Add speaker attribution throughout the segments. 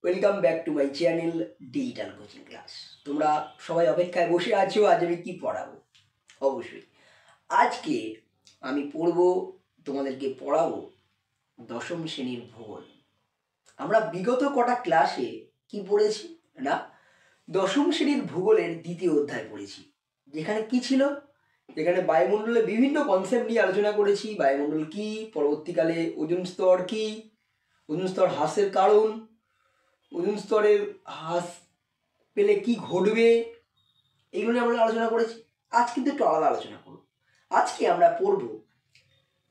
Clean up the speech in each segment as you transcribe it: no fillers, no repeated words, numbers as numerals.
Speaker 1: Welcome back to my channel digital coaching class. তোমরা সবাই অপেক্ষায় বসে আছো আজ আমি কি পড়াবো। অবশ্যই আজকে আমি তোমাদেরকে পড়াবো দশম শ্রেণীর ভূগোল। আমরা বিগত কটা ক্লাসে কি পড়েছি না, দশম শ্রেণীর ভূগোলের দ্বিতীয় অধ্যায় পড়েছি, যেখানে কি ছিল, যেখানে বায়ুমণ্ডলের বিভিন্ন কনসেপ্ট নিয়ে আলোচনা করেছি। বায়ুমণ্ডল কি, পরবর্তীকালে ওজোন স্তর কি, ওজোন স্তর হ্রাসের কারণ, ওজোন স্তরের হ্রাস পেলে কি ঘটবে, এইগুলো নিয়ে আমরা আলোচনা করেছি। আজ কিন্তু একটু আলাদা আলোচনা করব। আজকে আমরা পড়ব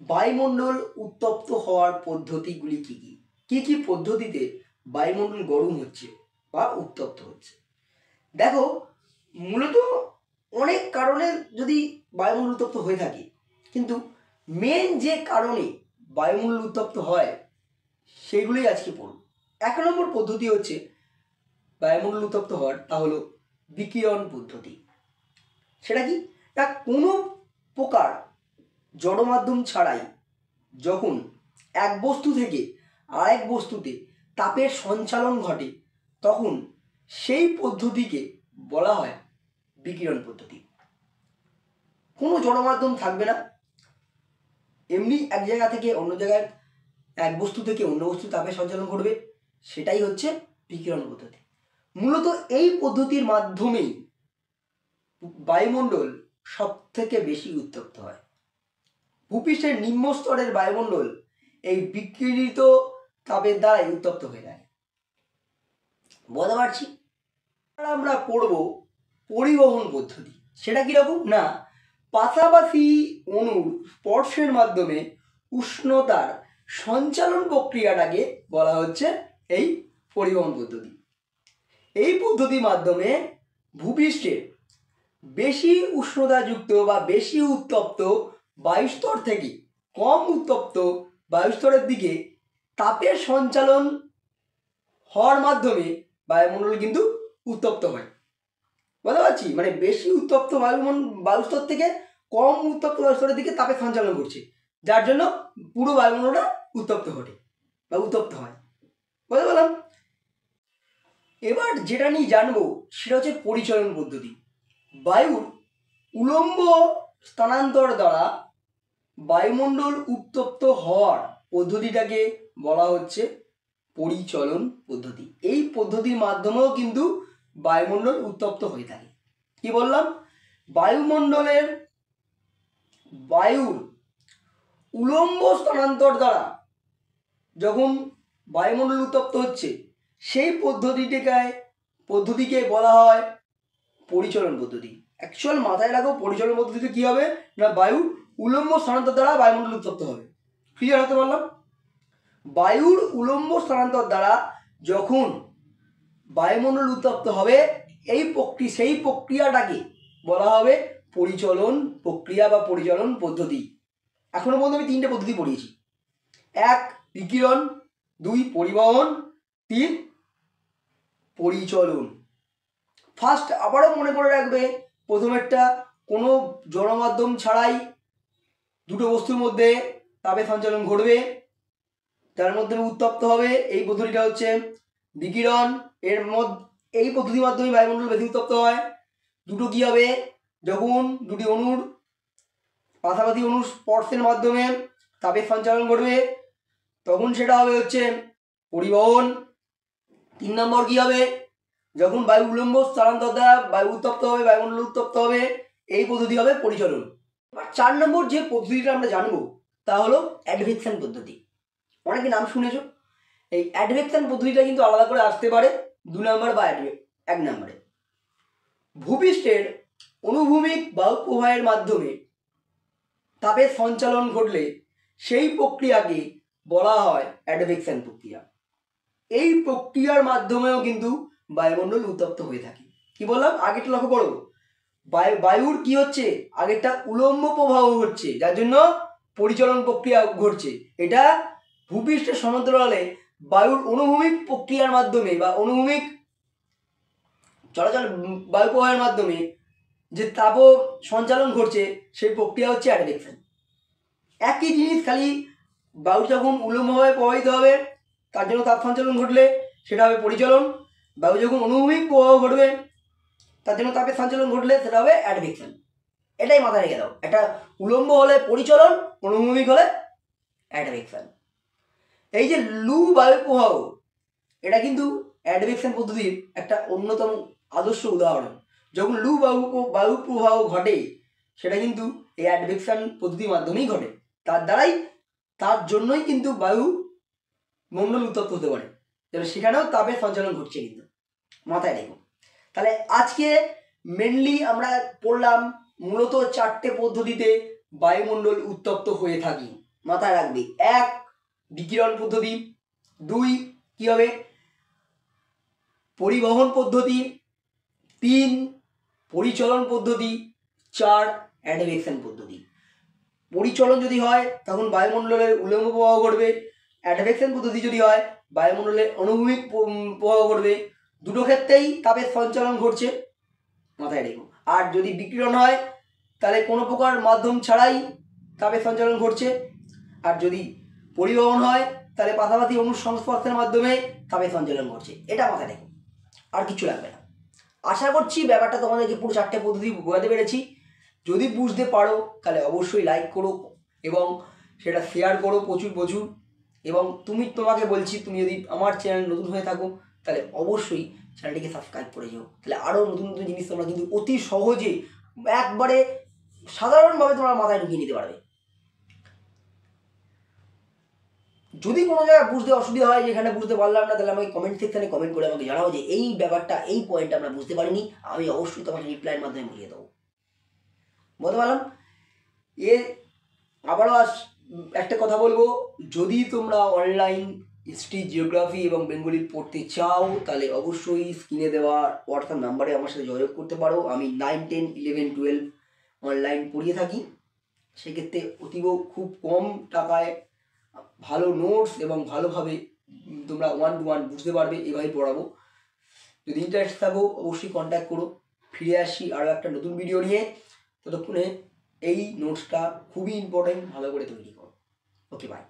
Speaker 1: বায়ুমণ্ডল উত্তপ্ত হওয়ার পদ্ধতিগুলি কি কি, কি কি পদ্ধতিতে বায়ুমণ্ডল গরম হচ্ছে বা উত্তপ্ত হচ্ছে। দেখো, মূলত অনেক কারণে যদি বায়ুমণ্ডল উত্তপ্ত হয়ে থাকে, কিন্তু মেন যে কারণে বায়ুমণ্ডল উত্তপ্ত হয় সেগুলোই আজকে পড়ব। 1 নম্বর পদ্ধতি হচ্ছে বায়ুমণ্ডল উত্তপ্ত হওয়ার, তা হলো বিকিরণ পদ্ধতি। সেটা কি না, কোনো প্রকার জড় মাধ্যম ছাড়াই যখন এক বস্তু থেকে আরেক বস্তুতে তাপের সঞ্চালন ঘটে, তখন সেই পদ্ধতিকে বলা হয় বিকিরণ পদ্ধতি। কোনো জড় মাধ্যম থাকবে না, এমনি এক জায়গা থেকে অন্য জায়গায়, এক বস্তু থেকে অন্য বস্তু তাপের সঞ্চালন ঘটবে, সেটাই হচ্ছে বিকিরণ পদ্ধতি। মূলত এই পদ্ধতির মাধ্যমেই বায়ুমণ্ডল সব থেকে বেশি উত্তপ্ত হয়। ভূপৃষ্ঠের নিম্ন স্তরের বায়ুমণ্ডল এই বিকিরিত তাপের দ্বারাই উত্তপ্ত হয়ে যায়। বুঝতে পারছি। আমরা পড়ব পরিবহন পদ্ধতি। সেটা কিরকম না, পাশাপাশি অণুর স্পর্শের মাধ্যমে উষ্ণতার সঞ্চালন প্রক্রিয়াটাকে বলা হচ্ছে এই পরিবহন পদ্ধতি। এই পদ্ধতির মাধ্যমে ভূপৃষ্ঠে বেশি উষ্ণতাযুক্ত বা বেশি উত্তপ্ত বায়ুস্তর থেকে কম উত্তপ্ত বায়ুস্তরের দিকে তাপের সঞ্চালন হওয়ার মাধ্যমে বায়ুমণ্ডল কিন্তু উত্তপ্ত হয়। বুঝতে পারছি, মানে বেশি উত্তপ্ত বায়ুস্তর থেকে কম উত্তপ্ত বায়ুস্তরের দিকে তাপের সঞ্চালন করছে, যার জন্য পুরো বায়ুমণ্ডলটা উত্তপ্ত ঘটে বা উত্তপ্ত হয়। বুঝতে পারলাম। এবার যেটা নিয়ে জানবো সেটা হচ্ছে পরিচলন পদ্ধতি। বায়ুর উলম্ব স্থানান্তর দ্বারা বায়ুমণ্ডল উত্তপ্ত হওয়ার পদ্ধতিটাকে বলা হচ্ছে পরিচলন পদ্ধতি। এই পদ্ধতির মাধ্যমেও কিন্তু বায়ুমণ্ডল উত্তপ্ত হয়ে থাকে। কি বললাম, বায়ুমণ্ডলের বায়ুর উলম্ব স্থানান্তর দ্বারা যখন বায়ুমণ্ডল উত্তপ্ত হচ্ছে, সেই পদ্ধতিকে বলা হয় পরিচলন পদ্ধতি। অ্যাকচুয়াল মাথায় রাখো, পরিচলন পদ্ধতিতে কি হবে না, বায়ুর উলম্ব স্থানান্তর দ্বারা বায়ুমণ্ডল উত্তপ্ত হবে। ক্লিয়ার হতে পারলাম। বায়ুর উলম্ব স্থানান্তর দ্বারা যখন বায়ুমণ্ডল উত্তপ্ত হবে, সেই প্রক্রিয়াটাকে বলা হবে পরিচলন প্রক্রিয়া বা পরিচলন পদ্ধতি। এখনো পর্যন্ত আমি 3টে পদ্ধতি পড়িয়েছি। 1 বিকিরণ, 2 পরিবহন, 3 পরিচলন। ফার্স্ট আবারও মনে করে রাখবে, প্রথমেরটা কোনো জড় মাধ্যম ছাড়াই দুটো বস্তুর মধ্যে তাপের সঞ্চালন ঘটবে, তার মধ্যে উত্তপ্ত হবে, এই পদ্ধতিটা হচ্ছে বিকিরণ। এই পদ্ধতির মাধ্যমে বায়ুমণ্ডল বেশি উত্তপ্ত হয়। দুটো কি হবে, যখন দুটি অণুর পাশাপাশি অণুর স্পর্শের মাধ্যমে তাপের সঞ্চালন ঘটবে, তখন সেটা হবে হচ্ছে পরিবহন। 3 নম্বর কি হবে, যখন বায়ু উলম্ব স্থানান্তর দ্বারা বায়ু উত্তপ্ত হবে, বায়ুমণ্ডল উত্তপ্ত হবে, এই পদ্ধতি হবে পরিচলন। এবার 4 নম্বর যে পদ্ধতিটা আমরা জানবো তা হলো অ্যাডভেকশন পদ্ধতি। অনেকে নাম শুনেছো। এই অ্যাডভেকশন পদ্ধতিটা কিন্তু আলাদা করে আসতে পারে 2 নম্বর বা 1 নম্বরে। ভূপৃষ্ঠের অনুভূমিক বায়ু প্রবাহের মাধ্যমে তাপের সঞ্চালন ঘটলে সেই প্রক্রিয়াকে বলা হয় অ্যাডভেকশন প্রক্রিয়া। এই প্রক্রিয়ার মাধ্যমেও কিন্তু বায়ুমণ্ডল উত্তপ্ত হয়ে থাকে। কি বললাম, আগেরটা লক্ষ্য করো, বায়ুর কি হচ্ছে, আগেরটা উলম্ব প্রবাহ হচ্ছে, যার জন্য পরিচলন প্রক্রিয়া ঘটছে। এটা ভূপৃষ্ঠের সমান্তরালে বায়ুর অনুভূমিক প্রক্রিয়ার মাধ্যমে বা অনুভূমিক চলাচল বায়ু প্রবাহের মাধ্যমে যে তাপ সঞ্চালন ঘটছে, সেই প্রক্রিয়া হচ্ছে অ্যাডভেকশন। একই জিনিস, খালি বায়ু যখন উলম্বভাবে প্রবাহিত হবে, তার জন্য তাপ সঞ্চালন ঘটলে সেটা হবে পরিচলন। বায়ু যখন অনুভূমিক প্রবাহ ঘটবে তার জন্য তাপের সঞ্চালন ঘটলে সেটা হবে অ্যাডভেকশন। এটাই মাথায় রেখে দাও, একটা উলম্ব হলে পরিচলন, অনুভূমিক হলে অ্যাডভেকশন। এই যে লু বায়ু প্রবাহ, এটা কিন্তু অ্যাডভেকশন পদ্ধতির একটা অন্যতম আদর্শ উদাহরণ। যখন লু বায়ু প্রবাহ ঘটে সেটা কিন্তু এই অ্যাডভেকশন পদ্ধতির মাধ্যমেই ঘটে। তার জন্যই কিন্তু বায়ু মণ্ডল উত্তপ্ত হতে পারে, যেন সেখানেও তাপের সঞ্চালন ঘটছে কিন্তু, মাথায় রেখো। তাহলে আজকে মেনলি আমরা পড়লাম মূলত 4টে পদ্ধতিতে বায়ুমণ্ডল উত্তপ্ত হয়ে থাকি, মাথায় রাখবে। 1 বিকিরণ পদ্ধতি, 2 কি হবে পরিবহন পদ্ধতি, 3 পরিচলন পদ্ধতি, 4 অ্যাডভেকশন পদ্ধতি। পরিচলন যদি হয় তখন বায়ুমণ্ডলের উলম্ব প্রবাহ ঘটবে, অ্যাডভেকশন পদ্ধতি যদি হয় বায়ুমণ্ডলের অনুভূমিক প্রবাহ ঘটবে। দুটো ক্ষেত্রেই তাপের সঞ্চালন ঘটছে, মাথায় রেখো। আর যদি বিকিরণ হয় তাহলে কোনো প্রকার মাধ্যম ছাড়াই তাপের সঞ্চালন ঘটছে। আর যদি পরিবহন হয় তাহলে পাশাপাশি অণুর সংস্পর্শের মাধ্যমে তাপের সঞ্চালন ঘটছে। এটা মাথায় রেখো, আর কিছু লাগবে না। আশা করছি ব্যাপারটা তোমাদেরকে পুরো 4টে পদ্ধতি বোঝাতে পেরেছি। যদি বুঝতে পারো তাহলে অবশ্যই লাইক করো এবং সেটা শেয়ার করো প্রচুর। এবং তোমাকে বলছি, তুমি যদি আমার চ্যানেল নতুন হয়ে থাকো তাহলে অবশ্যই চ্যানেলটিকে সাবস্ক্রাইব করে যাও। তাহলে আরও নতুন জিনিস তোমরা কিন্তু অতি সহজে একবারে সাধারণভাবে তোমরা মাথায় ঢুকিয়ে নিতে পারবে। যদি কোনো জায়গায় বুঝতে অসুবিধা হয়, যেখানে বুঝতে পারলাম না, তাহলে আমাকে কমেন্ট সেকশানে কমেন্ট করে আমাকে জানাও যে এই ব্যাপারটা, এই পয়েন্টটা আমরা বুঝতে পারিনি। আমি অবশ্যই তোমাকে রিপ্লাইয়ের মাধ্যমে বুঝিয়ে দেবো। বলতে পারলাম। আবারও একটা কথা বলবো, যদি তোমরা অনলাইন হিস্ট্রি, জিওগ্রাফি এবং বেঙ্গলি পড়তে চাও তাহলে অবশ্যই স্ক্রিনে দেওয়া হোয়াটসঅ্যাপ নাম্বারে আমার সাথে যোগাযোগ করতে পারো। আমি 9, 10, 11, 12 অনলাইন পড়িয়ে থাকি। সেক্ষেত্রে অতীব খুব কম টাকায় ভালো নোটস এবং ভালোভাবে তোমরা 1 to 1 বুঝতে পারবে, এভাবেই পড়াবো। যদি ইন্টারেস্ট থাকো অবশ্যই কন্ট্যাক্ট করো। ফিরে আসি আরও একটা নতুন ভিডিও নিয়ে। ততক্ষণে এই নোটসটা খুবই ইম্পর্টেন্ট, ভালো করে তৈরি করো। ওকে, বাই।